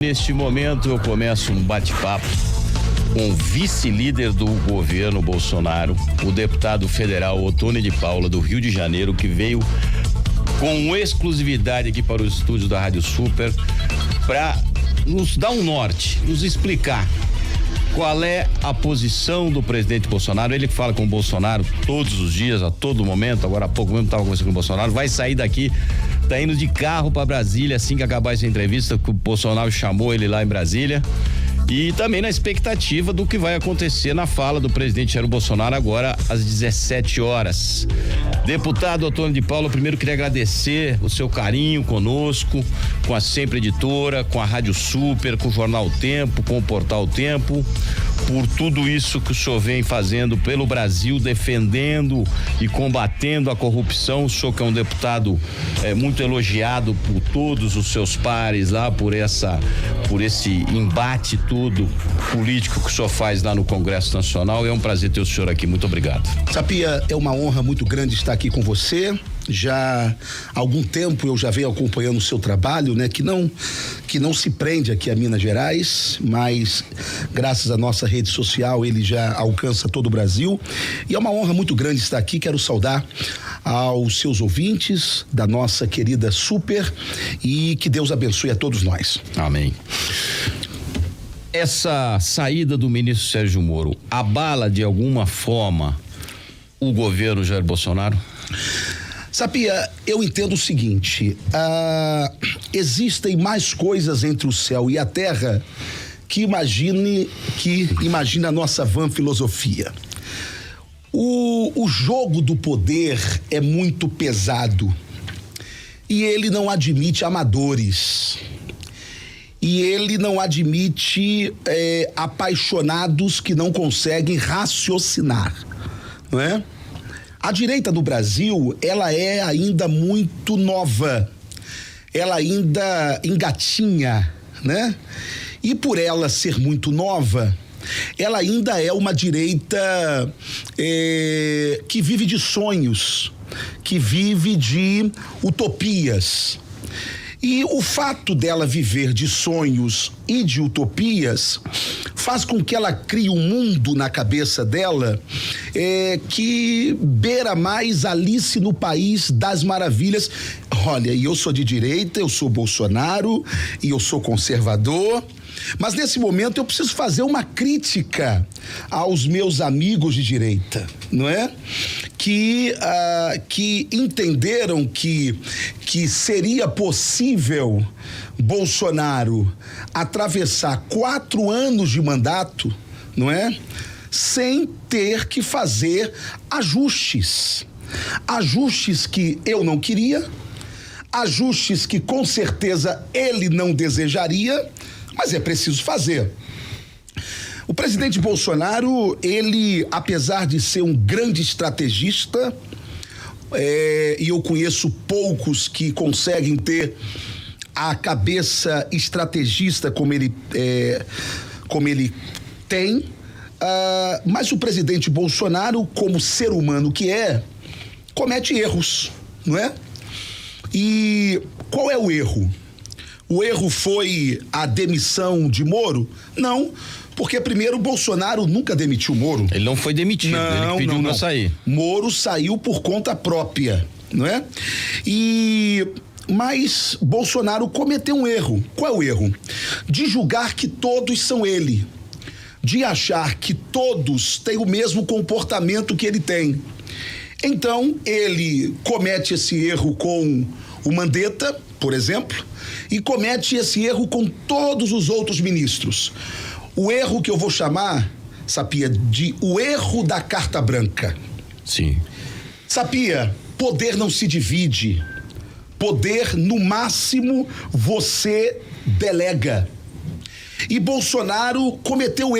Neste momento eu começo um bate-papo com o vice-líder do governo Bolsonaro, o deputado federal Ottoni de Paula, do Rio de Janeiro, que veio com exclusividade aqui para os estúdios da Rádio Super para nos dar um norte, nos explicar qual é a posição do presidente Bolsonaro. Ele que fala com o Bolsonaro todos os dias, a todo momento. Agora há pouco mesmo estava conversando com o Bolsonaro, vai sair daqui, tá indo de carro para Brasília assim que acabar essa entrevista, que o Bolsonaro chamou ele lá em Brasília. E também na expectativa do que vai acontecer na fala do presidente Jair Bolsonaro agora às 17 horas. Deputado Ottoni de Paula, primeiro queria agradecer o seu carinho conosco, com a Sempre Editora, com a Rádio Super, com o Jornal O Tempo, com o Portal O Tempo, por tudo isso que o senhor vem fazendo pelo Brasil, defendendo e combatendo a corrupção. O senhor que é um deputado muito elogiado por todos os seus pares lá, por esse embate todo político que o senhor faz lá no Congresso Nacional. É um prazer ter o senhor aqui, muito obrigado. Sapia, é uma honra muito grande estar aqui com você. Já há algum tempo eu já venho acompanhando o seu trabalho, né? Que não se prende aqui a Minas Gerais, mas graças à nossa rede social ele já alcança todo o Brasil, e é uma honra muito grande estar aqui. Quero saudar aos seus ouvintes da nossa querida Super e que Deus abençoe a todos nós. Amém. Essa saída do ministro Sérgio Moro abala de alguma forma o governo Jair Bolsonaro? Sapia, eu entendo o seguinte, existem mais coisas entre o céu e a terra que imagine a nossa vã filosofia. O jogo do poder é muito pesado e ele não admite amadores. E ele não admite apaixonados que não conseguem raciocinar, não é? A direita do Brasil, ela é ainda muito nova, ela ainda engatinha, né? E por ela ser muito nova, ela ainda é uma direita que vive de sonhos, que vive de utopias. E o fato dela viver de sonhos e de utopias faz com que ela crie um mundo na cabeça dela que beira mais Alice no País das Maravilhas. Olha, e eu sou de direita, eu sou Bolsonaro e eu sou conservador, mas nesse momento eu preciso fazer uma crítica aos meus amigos de direita, não é? Que entenderam que seria possível Bolsonaro atravessar 4 anos de mandato, não é? Sem ter que fazer ajustes que eu não queria, ajustes que com certeza ele não desejaria, mas é preciso fazer. O presidente Bolsonaro, ele, apesar de ser um grande estrategista, e eu conheço poucos que conseguem ter a cabeça estrategista como ele tem, mas o presidente Bolsonaro, como ser humano que é, comete erros, não é? E qual é o erro? O erro foi a demissão de Moro? Não, porque primeiro o Bolsonaro nunca demitiu Moro. Ele não foi demitido, ele pediu pra sair. Moro saiu por conta própria, não é? Mas Bolsonaro cometeu um erro. Qual é o erro? De julgar que todos são ele, de achar que todos têm o mesmo comportamento que ele tem. Então, ele comete esse erro com o Mandetta, por exemplo, e comete esse erro com todos os outros ministros. O erro que eu vou chamar, Sapia, de o erro da carta branca. Sim. Sapia, poder não se divide. Poder, no máximo, você delega. E Bolsonaro cometeu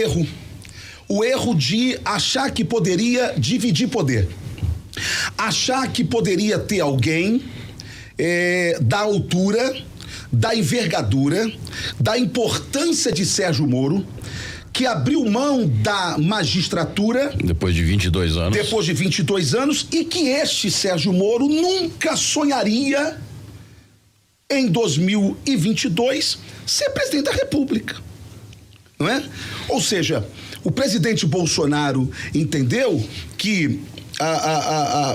o erro de achar que poderia dividir poder. Achar que poderia ter alguém da altura, da envergadura, da importância de Sérgio Moro, que abriu mão da magistratura depois de 22 anos e que este Sérgio Moro nunca sonharia em 2022, ser presidente da República, não é? Ou seja, o presidente Bolsonaro entendeu que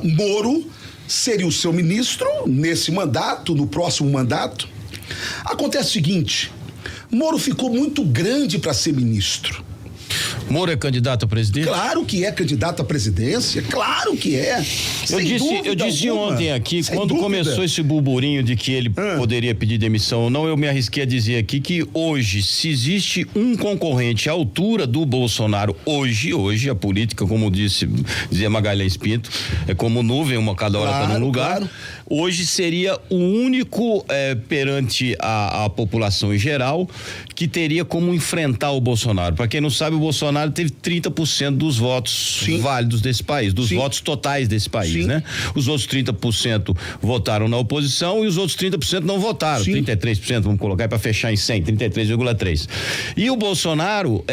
Moro seria o seu ministro nesse mandato, no próximo mandato. Acontece o seguinte, Moro ficou muito grande para ser ministro. Moro é candidato a presidente? Claro que é candidato à presidência, claro que é. Eu disse ontem aqui, quando começou esse burburinho de que ele poderia pedir demissão ou não, eu me arrisquei a dizer aqui que hoje, se existe um concorrente à altura do Bolsonaro, hoje a política, como dizia Magalhães Pinto, é como nuvem, uma cada hora está num lugar. Claro. Hoje seria o único perante a população em geral que teria como enfrentar o Bolsonaro. Para quem não sabe, o Bolsonaro teve 30% dos votos válidos desse país, dos votos totais desse país, né? Os outros 30% votaram na oposição e os outros 30% não votaram. 33%, vamos colocar para fechar em 100, 33,3%. E o Bolsonaro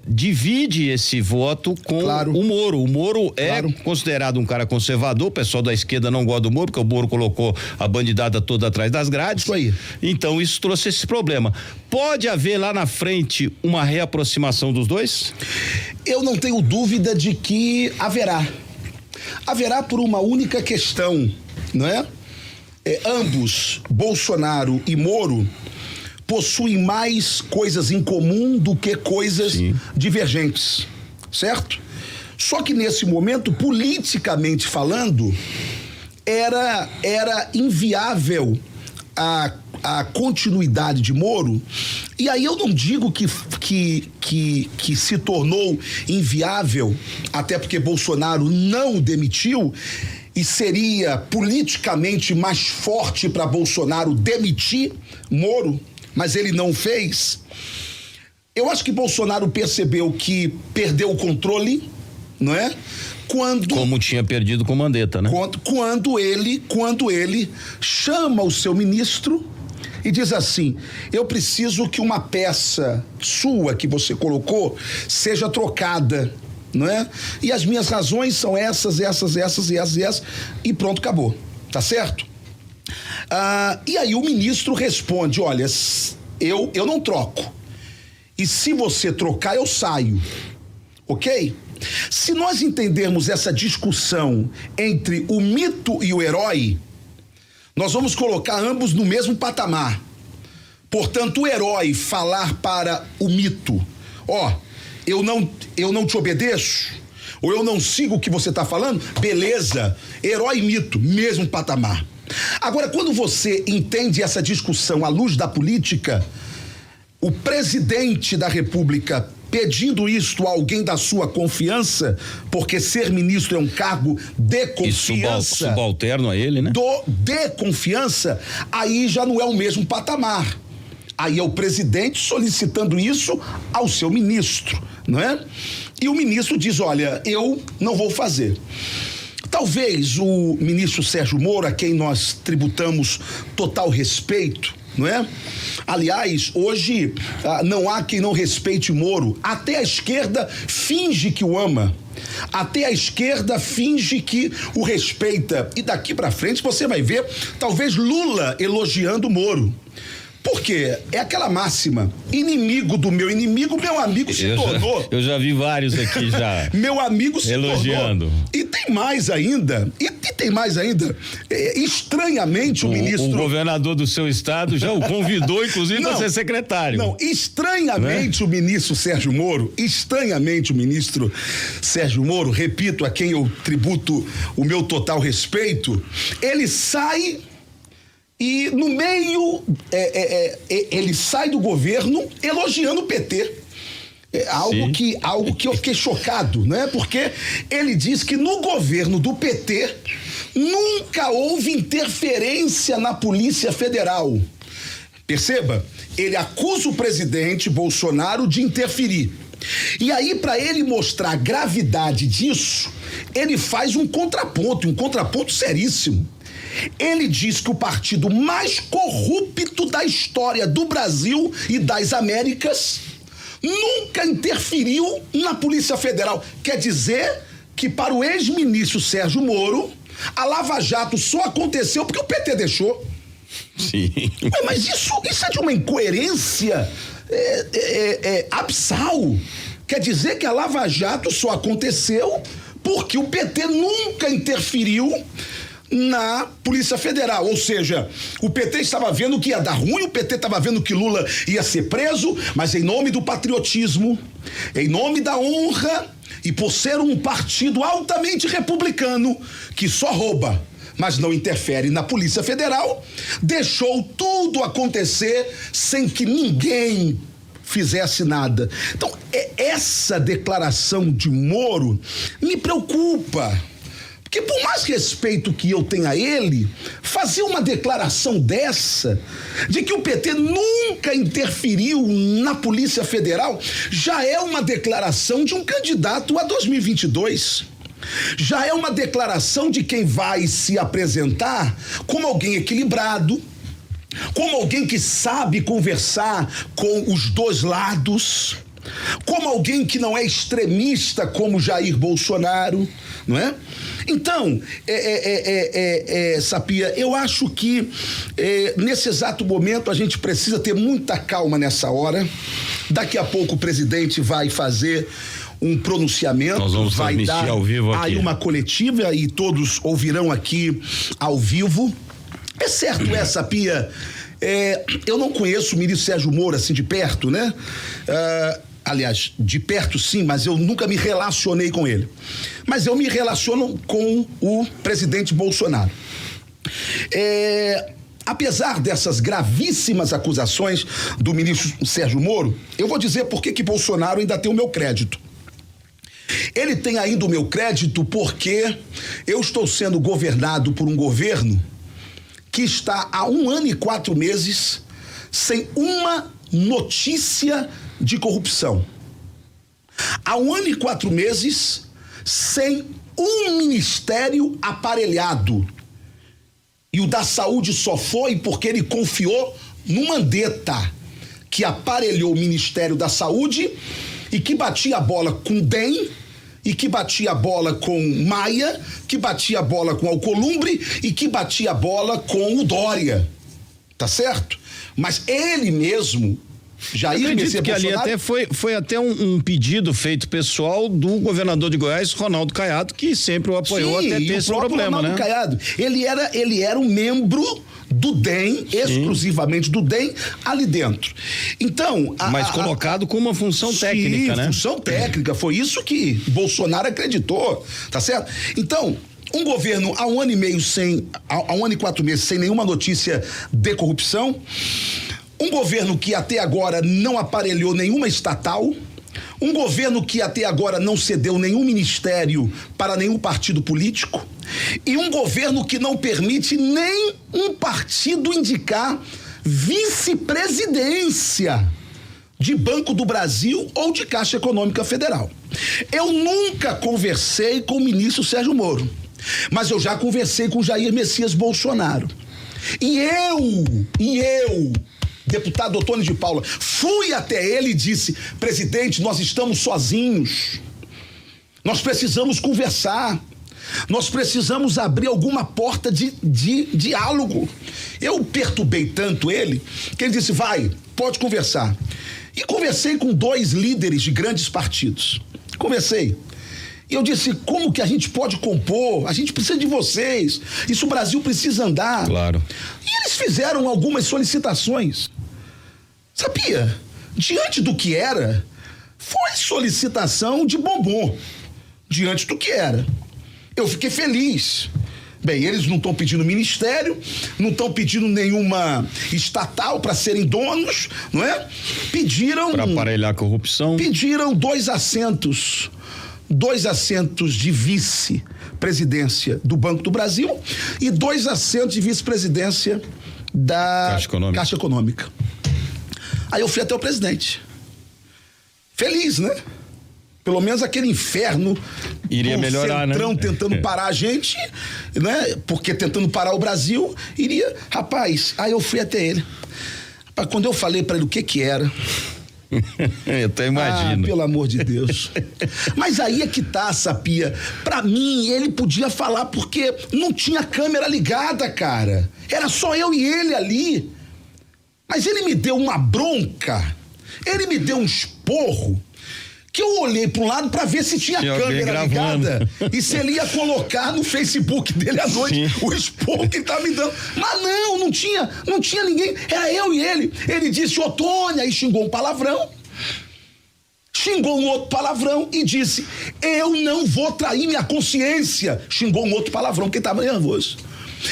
divide esse voto com o Moro. O Moro é considerado um cara conservador, o pessoal da esquerda não gosta do Moro, porque o Moro colocou a bandidada toda atrás das grades. Isso aí. Então isso trouxe esse problema. Pode haver lá na frente uma reaproximação dos dois? Eu não tenho dúvida de que haverá. Haverá por uma única questão, não é? Ambos, Bolsonaro e Moro, possuem mais coisas em comum do que coisas divergentes, certo? Só que nesse momento, politicamente falando, era inviável a continuidade de Moro, e aí eu não digo que se tornou inviável, até porque Bolsonaro não o demitiu, e seria politicamente mais forte para Bolsonaro demitir Moro, mas ele não fez. Eu acho que Bolsonaro percebeu que perdeu o controle, não é? Como tinha perdido com Mandetta, né? Quando ele chama o seu ministro e diz assim: eu preciso que uma peça sua que você colocou seja trocada, não é? E as minhas razões são essas, e pronto, acabou, tá certo? E aí o ministro responde: olha, eu não troco, e se você trocar eu saio, ok? Se nós entendermos essa discussão entre o mito e o herói, nós vamos colocar ambos no mesmo patamar. Portanto, o herói falar para o mito: eu não te obedeço, ou eu não sigo o que você está falando, beleza, herói e mito, mesmo patamar. Agora, quando você entende essa discussão à luz da política, o presidente da República pedindo isto a alguém da sua confiança, porque ser ministro é um cargo de confiança. E subalterno a ele, né? De confiança, aí já não é o mesmo patamar. Aí é o presidente solicitando isso ao seu ministro, não é? E o ministro diz: olha, eu não vou fazer. Talvez o ministro Sérgio Moro, a quem nós tributamos total respeito, não é? Aliás, hoje não há quem não respeite Moro. Até a esquerda finge que o ama. Até a esquerda finge que o respeita. E daqui pra frente você vai ver talvez Lula elogiando Moro. Por quê? É aquela máxima: inimigo do meu inimigo, meu amigo se tornou. Eu já vi vários aqui já. Meu amigo se elogiando. Tornou. E tem mais ainda. Estranhamente o ministro. O governador do seu estado já o convidou, inclusive, para ser secretário. Não, estranhamente o ministro Sérgio Moro, repito, a quem eu tributo o meu total respeito, ele sai. E no meio, ele sai do governo elogiando o PT. Algo que eu fiquei chocado, né? Porque ele diz que no governo do PT nunca houve interferência na Polícia Federal. Perceba, ele acusa o presidente Bolsonaro de interferir. E aí, para ele mostrar a gravidade disso, ele faz um contraponto seríssimo. Ele diz que o partido mais corrupto da história do Brasil e das Américas nunca interferiu na Polícia Federal. Quer dizer que, para o ex-ministro Sérgio Moro, a Lava Jato só aconteceu porque o PT deixou. Sim. Mas isso é de uma incoerência abissal. Quer dizer que a Lava Jato só aconteceu porque o PT nunca interferiu na Polícia Federal, ou seja, o PT estava vendo que ia dar ruim, o PT estava vendo que Lula ia ser preso, mas em nome do patriotismo, em nome da honra e por ser um partido altamente republicano que só rouba, mas não interfere na Polícia Federal, deixou tudo acontecer sem que ninguém fizesse nada. Então, essa declaração de Moro me preocupa. Porque por mais respeito que eu tenha a ele, fazer uma declaração dessa, de que o PT nunca interferiu na Polícia Federal, já é uma declaração de um candidato a 2022. Já é uma declaração de quem vai se apresentar como alguém equilibrado, como alguém que sabe conversar com os dois lados, como alguém que não é extremista como Jair Bolsonaro, não é? Então, Sapia, eu acho que nesse exato momento a gente precisa ter muita calma nessa hora. Daqui a pouco o presidente vai fazer um pronunciamento, nós vamos vai dar ao vivo aqui. Aí uma coletiva e todos ouvirão aqui ao vivo. É certo Sapia, eu não conheço o ministro Sérgio Moro assim de perto, né? Aliás, de perto sim, mas eu nunca me relacionei com ele. Mas eu me relaciono com o presidente Bolsonaro. Apesar dessas gravíssimas acusações do ministro Sérgio Moro, eu vou dizer por que Bolsonaro ainda tem o meu crédito. Ele tem ainda o meu crédito porque eu estou sendo governado por um governo que está há 1 ano e 4 meses sem uma notícia de corrupção. Há 1 ano e 4 meses sem um ministério aparelhado. E o da saúde só foi porque ele confiou no Mandetta, que aparelhou o Ministério da Saúde e que batia a bola com DEM, e que batia a bola com Maia, que batia a bola com Alcolumbre e que batia a bola com o Dória. Tá certo? Mas ele mesmo, Jair Messias que Bolsonaro, ali até foi até um pedido feito pessoal do governador de Goiás, Ronaldo Caiado, que sempre o apoiou. Sim, até ter esse problema, Ronaldo né? Caiado, ele era um membro do DEM, exclusivamente do DEM, ali dentro. Então... Mas colocado com uma função técnica, né? Função técnica, foi isso que Bolsonaro acreditou, tá certo? Então, um governo há 1 ano e meio há 1 ano e 4 meses sem nenhuma notícia de corrupção, um governo que até agora não aparelhou nenhuma estatal, um governo que até agora não cedeu nenhum ministério para nenhum partido político e um governo que não permite nem um partido indicar vice-presidência de Banco do Brasil ou de Caixa Econômica Federal. Eu nunca conversei com o ministro Sérgio Moro, mas eu já conversei com Jair Messias Bolsonaro. E eu, deputado Otônio de Paula, fui até ele e disse: presidente, nós estamos sozinhos, nós precisamos conversar, nós precisamos abrir alguma porta de diálogo. Eu perturbei tanto ele que ele disse: vai, pode conversar. E conversei com 2 líderes de grandes partidos, conversei. E eu disse: como que a gente pode compor? A gente precisa de vocês, isso o Brasil precisa andar. Claro. E eles fizeram algumas solicitações. Sabia? Diante do que era, foi solicitação de bombom. Diante do que era. Eu fiquei feliz. Bem, eles não estão pedindo ministério, não estão pedindo nenhuma estatal para serem donos, não é? Pediram... Para aparelhar a corrupção. Pediram 2 assentos. 2 assentos de vice-presidência do Banco do Brasil e 2 assentos de vice-presidência da Caixa Econômica. Aí eu fui até o presidente. Feliz, né? Pelo menos aquele inferno iria melhorar, Centrão, né? tentando parar a gente, né? Porque tentando parar o Brasil, iria... Rapaz, aí eu fui até ele. Rapaz, quando eu falei para ele o que era, Eu até imagino. Ah, pelo amor de Deus. Mas aí é que tá, Sapia. Pra mim, ele podia falar porque não tinha câmera ligada, cara. Era só eu e ele ali. Mas ele me deu uma bronca. Ele me deu um esporro. Que eu olhei para um lado para ver se tinha câmera ligada e se ele ia colocar no Facebook dele à noite. Sim. O esporro que ele tava me dando. Mas não tinha ninguém, era eu e ele. Ele disse, Otônia, aí xingou um palavrão, xingou um outro palavrão e disse, eu não vou trair minha consciência. Xingou um outro palavrão porque estava nervoso.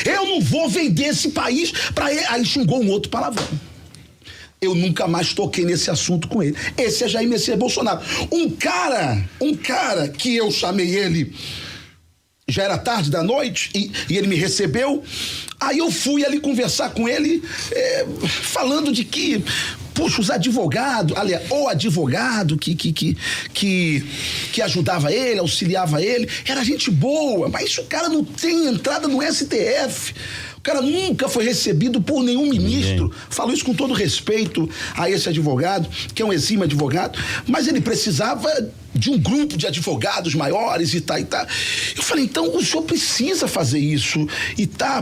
Eu não vou vender esse país para ele. Aí xingou um outro palavrão. Eu nunca mais toquei nesse assunto com ele. Esse é Jair Messias Bolsonaro. Um cara que eu chamei ele, já era tarde da noite, e ele me recebeu. Aí eu fui ali conversar com ele, falando de que, puxa, os advogados, aliás, o advogado que ajudava ele, auxiliava ele, era gente boa, mas o cara não tem entrada no STF. O cara nunca foi recebido por nenhum ministro. Falo isso com todo respeito a esse advogado, que é um exímio advogado, mas ele precisava de um grupo de advogados maiores e tá. Eu falei, então o senhor precisa fazer isso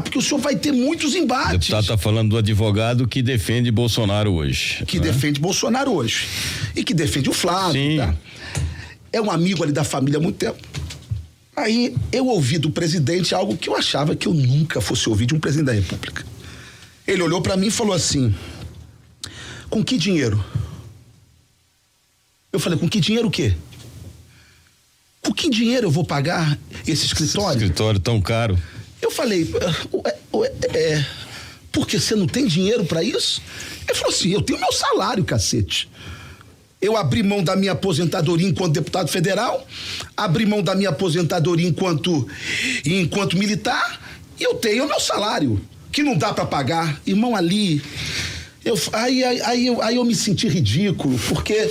porque o senhor vai ter muitos embates. O deputado tá falando do advogado que defende Bolsonaro hoje. Que defende Bolsonaro hoje. E que defende o Flávio. Sim. Tá? É um amigo ali da família há muito tempo. Aí eu ouvi do presidente algo que eu achava que eu nunca fosse ouvir de um presidente da República. Ele olhou pra mim e falou assim, com que dinheiro? Eu falei, com que dinheiro o quê? Com que dinheiro eu vou pagar esse escritório? Esse escritório tão caro. Eu falei, porque você não tem dinheiro pra isso? Ele falou assim, eu tenho meu salário, cacete. Eu abri mão da minha aposentadoria enquanto deputado federal, abri mão da minha aposentadoria enquanto militar, e eu tenho o meu salário, que não dá pra pagar. Irmão, ali, aí eu me senti ridículo, porque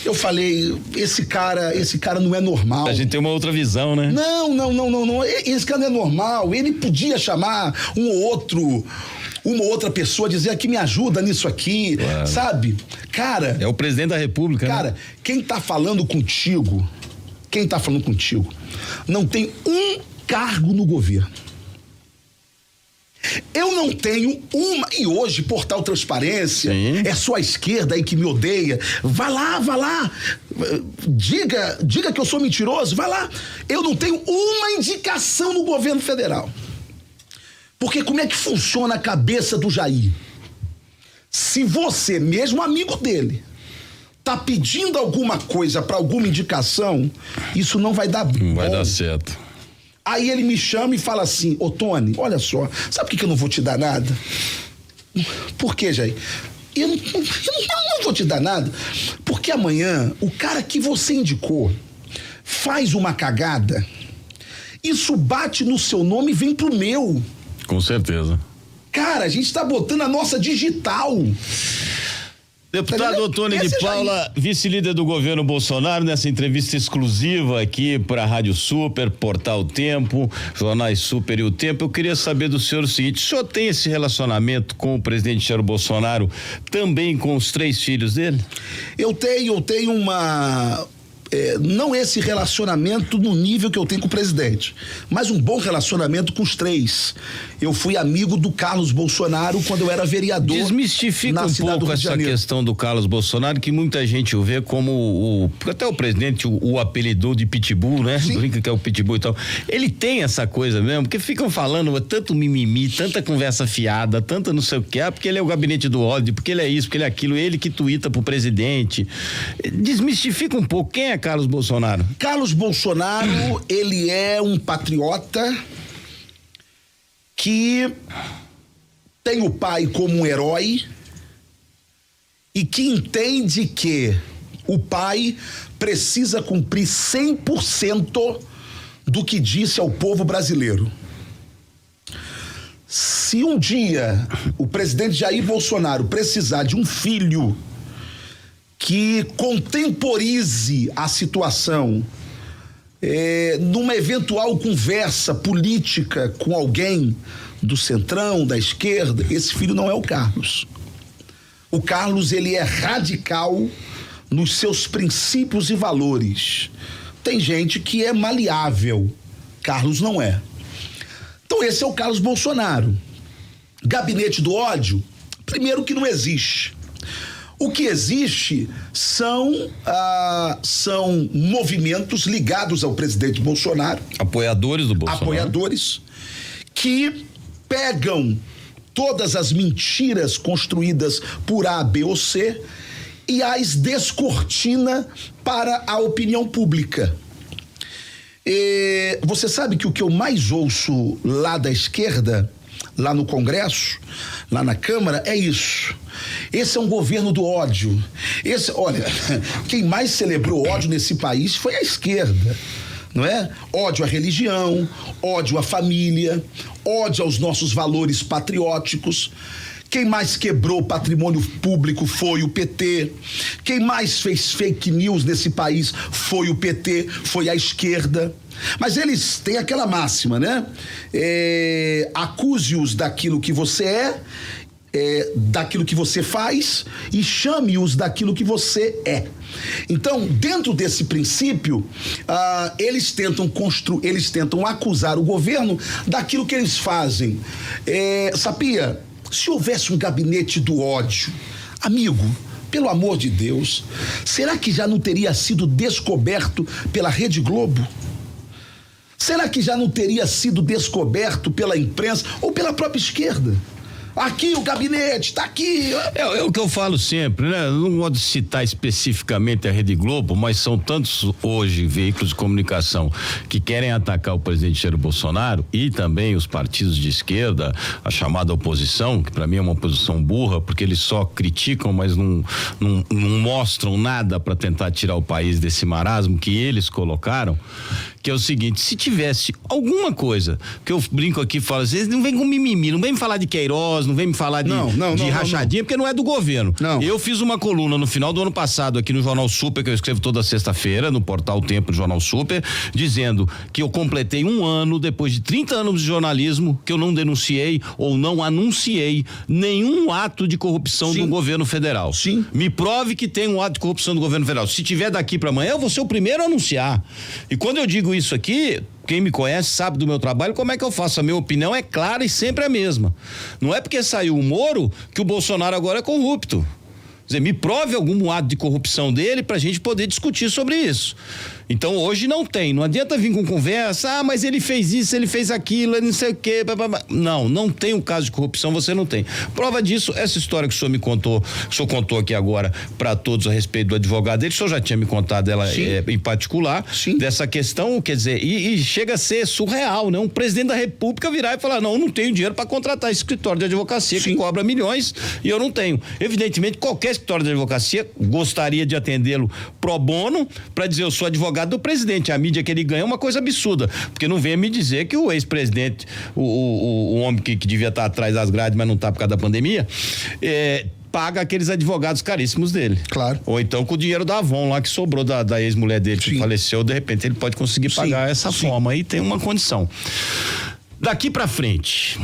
eu falei, esse cara não é normal. A gente tem uma outra visão, né? Não, esse cara não é normal. Ele podia chamar uma outra pessoa, dizer que me ajuda nisso aqui, claro. Sabe? Cara... É o presidente da República, cara, né? Quem tá falando contigo, não tem um cargo no governo. Eu não tenho e hoje, Portal Transparência, sim, é só a esquerda aí que me odeia. Vai lá, diga que eu sou mentiroso, vai lá. Eu não tenho uma indicação no governo federal. Porque como é que funciona a cabeça do Jair? Se você, mesmo amigo dele, tá pedindo alguma coisa para alguma indicação, isso não vai dar bom. Não vai dar certo. Aí ele me chama e fala assim, ô Tony, olha só, sabe por que eu não vou te dar nada? Por quê, Jair? Eu não vou te dar nada, porque amanhã o cara que você indicou faz uma cagada, isso bate no seu nome e vem pro meu. Com certeza. Cara, a gente tá botando a nossa digital. Deputado Otônio de Paula, vice-líder do governo Bolsonaro, nessa entrevista exclusiva aqui para a Rádio Super, Portal Tempo, Jornais Super e o Tempo, eu queria saber do senhor o seguinte, o senhor tem esse relacionamento com o presidente Jair Bolsonaro também com os 3 filhos dele? Eu tenho uma... não esse relacionamento no nível que eu tenho com o presidente, mas um bom relacionamento com os 3. Eu fui amigo do Carlos Bolsonaro quando eu era vereador. Desmistifica um pouco essa questão do Carlos Bolsonaro, que muita gente o vê como até o presidente o apelidou de Pitbull, né? Sim. Brinca que é o Pitbull e tal. Ele tem essa coisa mesmo, porque ficam falando tanto mimimi, tanta conversa fiada, tanta não sei o que, porque ele é o gabinete do ódio, porque ele é isso, porque ele é aquilo, ele que tuita pro presidente. Desmistifica um pouco, quem é Carlos Bolsonaro? Carlos Bolsonaro, ele é um patriota que tem o pai como um herói e que entende que o pai precisa cumprir 100% do que disse ao povo brasileiro. Se um dia o presidente Jair Bolsonaro precisar de um filho que contemporize a situação numa eventual conversa política com alguém do centrão, da esquerda, esse filho não é o Carlos. O Carlos, ele é radical nos seus princípios e valores. Tem gente que é maleável. Carlos não é. Então esse é o Carlos Bolsonaro. Gabinete do ódio, primeiro que não existe. O que existe são movimentos ligados ao presidente Bolsonaro. Apoiadores do Bolsonaro. Apoiadores que pegam todas as mentiras construídas por A, B ou C e as descortina para a opinião pública. Você sabe que o que eu mais ouço lá da esquerda, lá no Congresso, lá na Câmara, é isso. Esse é um governo do ódio. Olha, quem mais celebrou ódio nesse país foi a esquerda, não é? Ódio à religião, ódio à família, ódio aos nossos valores patrióticos. Quem mais quebrou o patrimônio público foi o PT. Quem mais fez fake news nesse país foi o PT, foi a esquerda. Mas eles têm aquela máxima, né? Acuse-os daquilo que você daquilo que você faz e chame-os daquilo que você é. Então, dentro desse princípio, eles tentam acusar o governo daquilo que eles fazem. Sapia, se houvesse um gabinete do ódio, amigo, pelo amor de Deus, será que já não teria sido descoberto pela Rede Globo? Será que já não teria sido descoberto pela imprensa ou pela própria esquerda? Aqui o gabinete, tá aqui. É o que eu falo sempre, né? Eu não gosto de citar especificamente a Rede Globo, mas são tantos hoje veículos de comunicação que querem atacar o presidente Jair Bolsonaro e também os partidos de esquerda, a chamada oposição, que para mim é uma oposição burra, porque eles só criticam, mas não mostram nada para tentar tirar o país desse marasmo que eles colocaram. Que é o seguinte, se tivesse alguma coisa, que eu brinco aqui e falo, vocês não vem com mimimi, não vem me falar de Queiroz, não vem me falar de rachadinha, porque não é do governo. Não. Eu fiz uma coluna no final do ano passado aqui no Jornal Super, que eu escrevo toda sexta-feira, no portal Tempo do Jornal Super, dizendo que eu completei um ano, depois de 30 anos de jornalismo, que eu não denunciei ou não anunciei nenhum ato de corrupção do governo federal. Sim. Me prove que tem um ato de corrupção do governo federal. Se tiver daqui para amanhã, eu vou ser o primeiro a anunciar. E quando eu digo isso aqui, quem me conhece sabe do meu trabalho, como é que eu faço? A minha opinião é clara e sempre a mesma. Não é porque saiu o Moro que o Bolsonaro agora é corrupto. Quer dizer, me prove algum ato de corrupção dele pra gente poder discutir sobre isso. Então hoje não tem, não adianta vir com conversa, mas ele fez isso, ele fez aquilo, ele não sei o quê, não tem um caso de corrupção, você não tem. Prova disso, essa história que o senhor me contou, que o senhor contou aqui agora pra todos a respeito do advogado dele, o senhor já tinha me contado ela em particular, dessa questão, quer dizer, e chega a ser surreal, né? Um presidente da República virar e falar, não tenho dinheiro pra contratar esse escritório de advocacia que cobra milhões e eu não tenho. Evidentemente, qualquer escritório de advocacia gostaria de atendê-lo pro bono pra dizer, eu sou advogado do presidente, a mídia que ele ganha é uma coisa absurda, porque não venha me dizer que o ex-presidente, o homem que devia estar atrás das grades, mas não está por causa da pandemia, paga aqueles advogados caríssimos dele. Claro. Ou então com o dinheiro da Avon lá que sobrou da ex-mulher dele que faleceu, de repente ele pode conseguir pagar essa forma aí, tem uma condição. Daqui pra frente,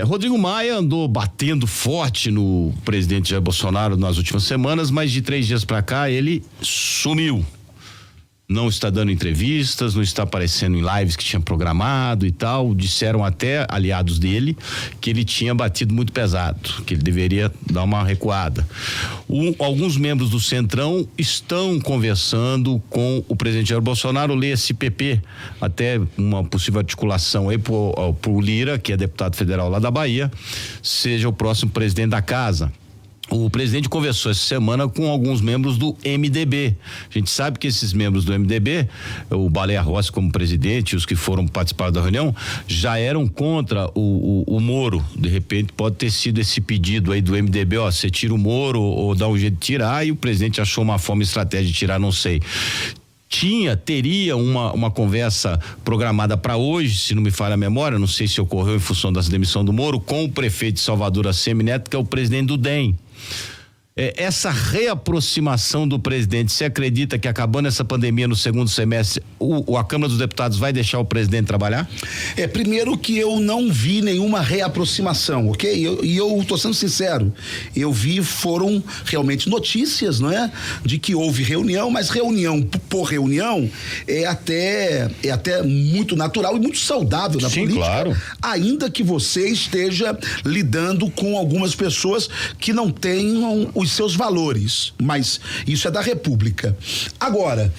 Rodrigo Maia andou batendo forte no presidente Jair Bolsonaro nas últimas semanas, mas de 3 dias pra cá ele sumiu. Não está dando entrevistas, não está aparecendo em lives que tinha programado e tal. Disseram até aliados dele que ele tinha batido muito pesado, que ele deveria dar uma recuada. Alguns membros do Centrão estão conversando com o presidente Jair Bolsonaro, lê-se PP, até uma possível articulação aí pro Lira, que é deputado federal lá da Bahia, seja o próximo presidente da casa. O presidente conversou essa semana com alguns membros do MDB. A gente sabe que esses membros do MDB, o Baleia Rossi como presidente, os que foram participar da reunião, já eram contra o Moro. De repente pode ter sido esse pedido aí do MDB, você tira o Moro ou dá um jeito de tirar, e o presidente achou uma forma estratégia de tirar, não sei. Teria uma conversa programada para hoje, se não me falha a memória, não sei se ocorreu em função dessa demissão do Moro, com o prefeito de Salvador, ACM Neto, que é o presidente do DEM. essa reaproximação do presidente, você acredita que acabando essa pandemia no segundo semestre, a Câmara dos Deputados vai deixar o presidente trabalhar? Primeiro que eu não vi nenhuma reaproximação, ok? E eu tô sendo sincero, eu vi, foram realmente notícias, não é? De que houve reunião, mas reunião por reunião é até muito natural e muito saudável na política. Claro. Ainda que você esteja lidando com algumas pessoas que não tenham os seus valores, mas isso é da República. Agora,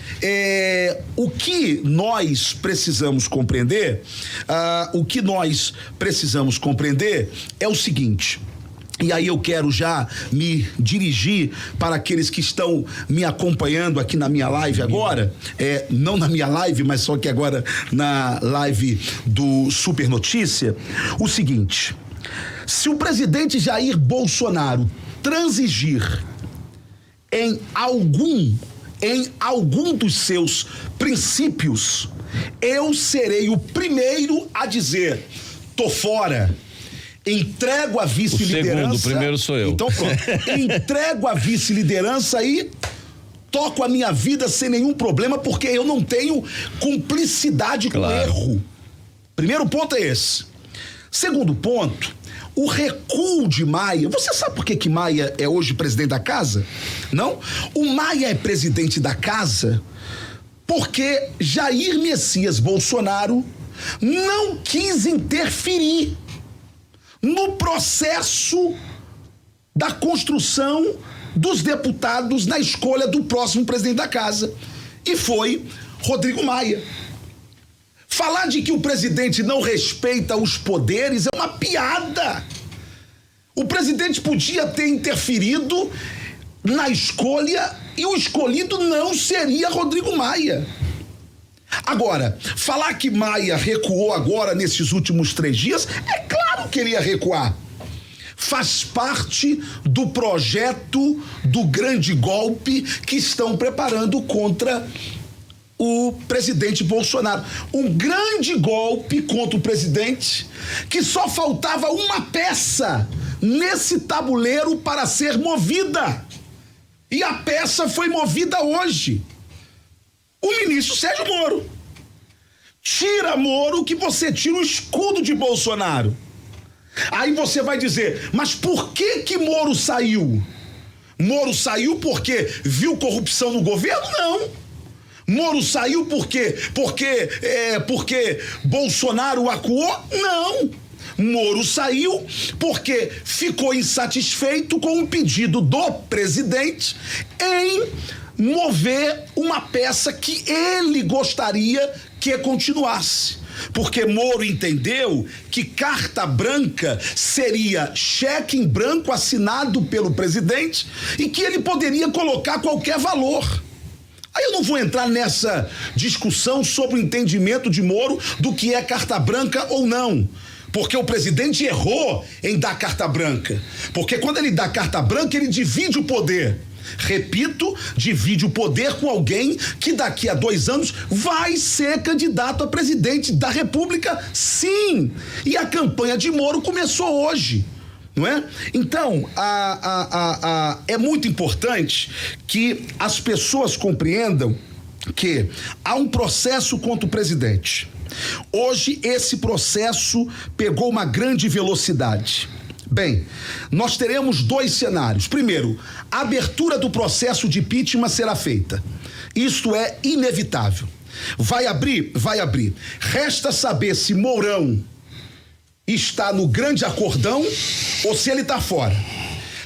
o que nós precisamos compreender, é o seguinte. E aí eu quero já me dirigir para aqueles que estão me acompanhando aqui na minha live agora, não na minha live, mas só que agora na live do Super Notícia, o seguinte: se o presidente Jair Bolsonaro transigir em algum dos seus princípios, eu serei o primeiro a dizer: tô fora. Entrego a vice-liderança. O primeiro sou eu. Então pronto. Entrego a vice-liderança e toco a minha vida sem nenhum problema, porque eu não tenho cumplicidade com erro. Primeiro ponto é esse. Segundo ponto, o recuo de Maia. Você sabe por que Maia é hoje presidente da casa? Não? O Maia é presidente da casa porque Jair Messias Bolsonaro não quis interferir no processo da construção dos deputados na escolha do próximo presidente da casa. E foi Rodrigo Maia. Falar de que o presidente não respeita os poderes é uma piada. O presidente podia ter interferido na escolha e o escolhido não seria Rodrigo Maia. Agora, falar que Maia recuou agora nesses últimos 3 dias, é claro que ele ia recuar. Faz parte do projeto do grande golpe que estão preparando contra o presidente Bolsonaro. Um grande golpe contra o presidente, que só faltava uma peça nesse tabuleiro para ser movida. E a peça foi movida hoje. O ministro Sérgio Moro. Tira Moro que você tira o escudo de Bolsonaro. Aí você vai dizer, mas por que Moro saiu? Moro saiu porque viu corrupção no governo? Não. Moro saiu porque Bolsonaro acuou? Não. Moro saiu porque ficou insatisfeito com o pedido do presidente em mover uma peça que ele gostaria que continuasse. Porque Moro entendeu que carta branca seria cheque em branco assinado pelo presidente e que ele poderia colocar qualquer valor. Aí eu não vou entrar nessa discussão sobre o entendimento de Moro do que é carta branca ou não. Porque o presidente errou em dar carta branca. Porque quando ele dá carta branca, ele divide o poder. Repito, divide o poder com alguém que daqui a 2 anos vai ser candidato a presidente da República, sim. E a campanha de Moro começou hoje, não é? Então, é muito importante que as pessoas compreendam que há um processo contra o presidente. Hoje esse processo pegou uma grande velocidade. Bem, nós teremos 2 cenários. Primeiro, a abertura do processo de impeachment será feita. Isto é inevitável. Vai abrir? Vai abrir. Resta saber se Mourão está no grande acordão ou se ele está fora.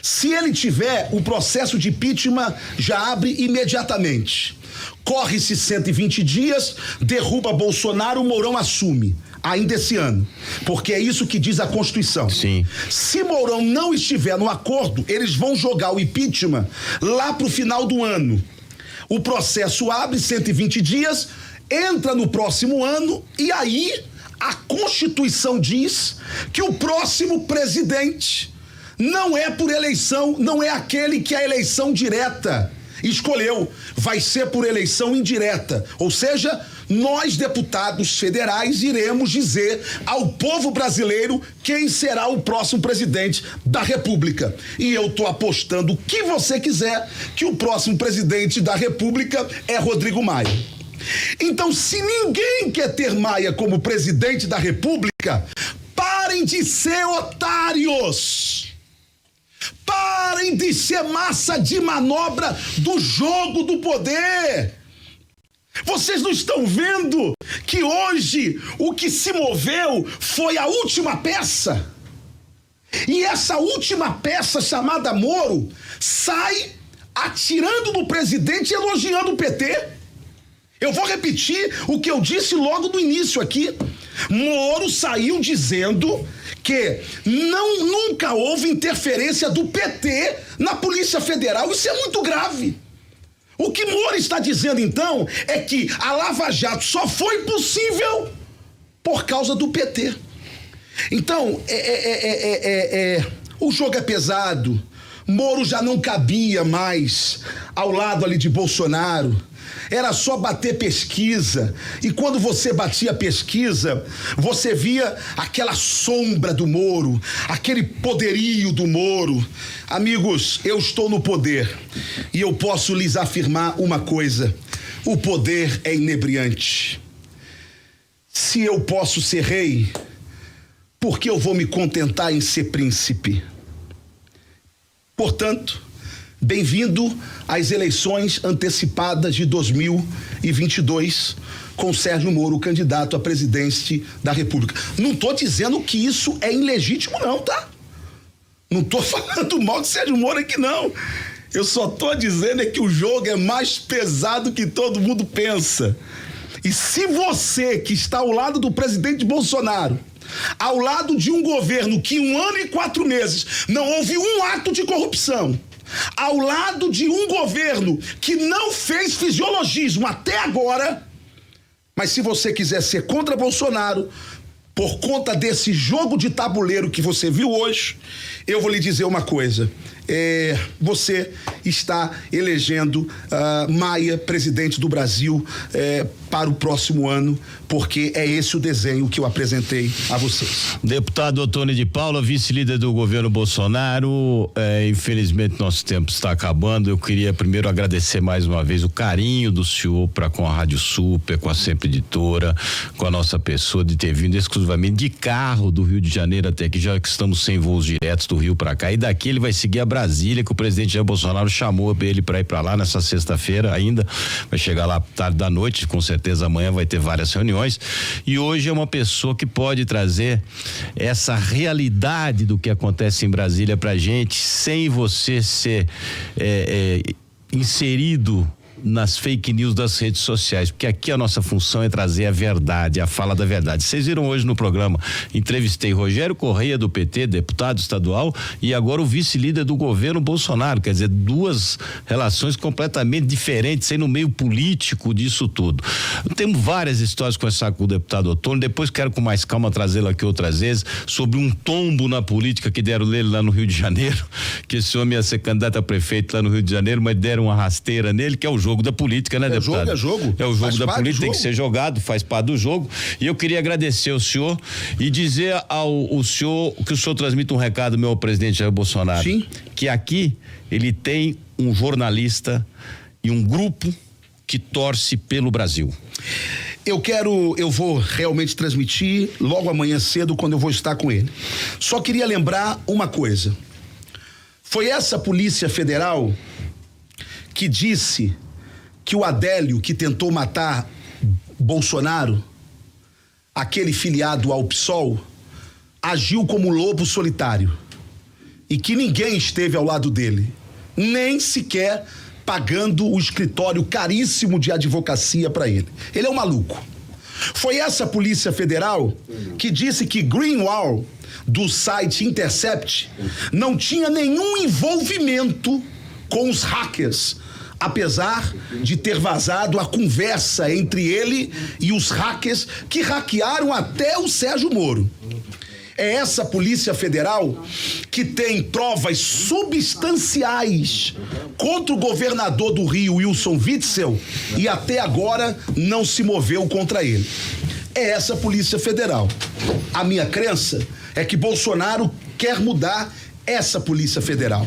Se ele tiver, o processo de impeachment já abre imediatamente. Corre-se 120 dias, derruba Bolsonaro, Mourão assume. Ainda esse ano, porque é isso que diz a Constituição. Sim. Se Mourão não estiver no acordo, eles vão jogar o impeachment lá pro final do ano. O processo abre 120 dias, entra no próximo ano e aí a Constituição diz que o próximo presidente não é por eleição, não é aquele que é a eleição direta. escolheu, vai ser por eleição indireta, ou seja, nós deputados federais iremos dizer ao povo brasileiro quem será o próximo presidente da República. E eu tô apostando o que você quiser que o próximo presidente da República é Rodrigo Maia. Então, se ninguém quer ter Maia como presidente da República, parem de ser otários. Parem de ser massa de manobra do jogo do poder. Vocês não estão vendo que hoje o que se moveu foi a última peça? E essa última peça chamada Moro sai atirando no presidente e elogiando o PT. Eu vou repetir o que eu disse logo no início aqui. Moro saiu dizendo que nunca houve interferência do PT na Polícia Federal. Isso é muito grave. O que Moro está dizendo, então, é que a Lava Jato só foi possível por causa do PT. Então, o jogo é pesado. Moro já não cabia mais ao lado ali de Bolsonaro. Era só bater pesquisa. E quando você batia pesquisa, você via aquela sombra do Moro, aquele poderio do Moro. Amigos, eu estou no poder e eu posso lhes afirmar uma coisa: o poder é inebriante. Se eu posso ser rei, por que eu vou me contentar em ser príncipe? Portanto, bem-vindo às eleições antecipadas de 2022, com Sérgio Moro candidato a presidente da República. Não estou dizendo que isso é ilegítimo não, tá? Não estou falando mal de Sérgio Moro aqui não. Eu só estou dizendo é que o jogo é mais pesado que todo mundo pensa. E se você que está ao lado do presidente Bolsonaro, ao lado de um governo que 1 ano e 4 meses não houve um ato de corrupção, ao lado de um governo que não fez fisiologismo até agora, mas se você quiser ser contra Bolsonaro, por conta desse jogo de tabuleiro que você viu hoje, eu vou lhe dizer uma coisa: você está elegendo Maia presidente do Brasil para o próximo ano, porque é esse o desenho que eu apresentei a vocês. Deputado Ottoni de Paula, vice-líder do governo Bolsonaro, infelizmente nosso tempo está acabando. Eu queria primeiro agradecer mais uma vez o carinho do senhor para com a Rádio Super, com a Sempre Editora, com a nossa pessoa, de ter vindo exclusivamente de carro do Rio de Janeiro até aqui, já que estamos sem voos diretos do Rio para cá, e daqui ele vai seguir a Brasília, que o presidente Jair Bolsonaro chamou ele para ir para lá nessa sexta-feira ainda, vai chegar lá tarde da noite, com certeza amanhã vai ter várias reuniões, e hoje é uma pessoa que pode trazer essa realidade do que acontece em Brasília pra gente, sem você ser inserido nas fake news das redes sociais, porque aqui a nossa função é trazer a verdade, a fala da verdade. Vocês viram hoje no programa, entrevistei Rogério Correia do PT, deputado estadual, e agora o vice-líder do governo Bolsonaro, quer dizer, duas relações completamente diferentes, aí no meio político disso tudo. Temos várias histórias com essa com o deputado Ottoni, depois quero com mais calma trazê-lo aqui outras vezes, sobre um tombo na política que deram nele lá no Rio de Janeiro, que esse homem ia ser candidato a prefeito lá no Rio de Janeiro, mas deram uma rasteira nele, que é o jogo da política, né, deputado? É jogo. É o jogo faz da política, jogo. tem que ser jogado, faz parte do jogo. E eu queria agradecer ao senhor e dizer ao senhor que o senhor transmita um recado meu ao presidente Jair Bolsonaro. Sim. Que aqui ele tem um jornalista e um grupo que torce pelo Brasil. Eu vou realmente transmitir logo amanhã cedo, quando eu vou estar com ele. Só queria lembrar uma coisa. Foi essa Polícia Federal que disse que o Adélio, que tentou matar Bolsonaro, aquele filiado ao PSOL, agiu como lobo solitário e que ninguém esteve ao lado dele, nem sequer pagando o escritório caríssimo de advocacia para ele. Ele é um maluco. Foi essa Polícia Federal que disse que Greenwald, do site Intercept, não tinha nenhum envolvimento com os hackers, apesar de ter vazado a conversa entre ele e os hackers que hackearam até o Sérgio Moro. É essa Polícia Federal que tem provas substanciais contra o governador do Rio, Wilson Witzel, e até agora não se moveu contra ele. É essa Polícia Federal. A minha crença é que Bolsonaro quer mudar essa Polícia Federal.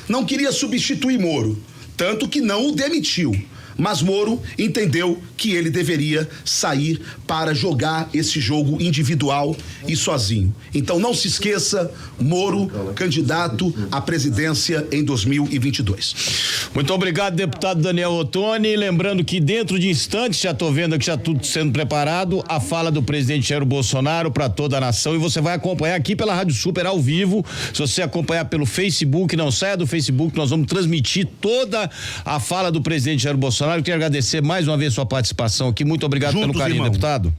Não queria substituir Moro, tanto que não o demitiu. Mas Moro entendeu que ele deveria sair para jogar esse jogo individual e sozinho. Então não se esqueça, Moro, candidato à presidência em 2022. Muito obrigado, deputado Daniel Ottoni. Lembrando que dentro de instantes, já estou vendo aqui já tudo sendo preparado, a fala do presidente Jair Bolsonaro para toda a nação, e você vai acompanhar aqui pela Rádio Super ao vivo. Se você acompanhar pelo Facebook, não saia do Facebook, nós vamos transmitir toda a fala do presidente Jair Bolsonaro. Quero agradecer mais uma vez sua participação aqui. Muito obrigado pelo carinho, deputado.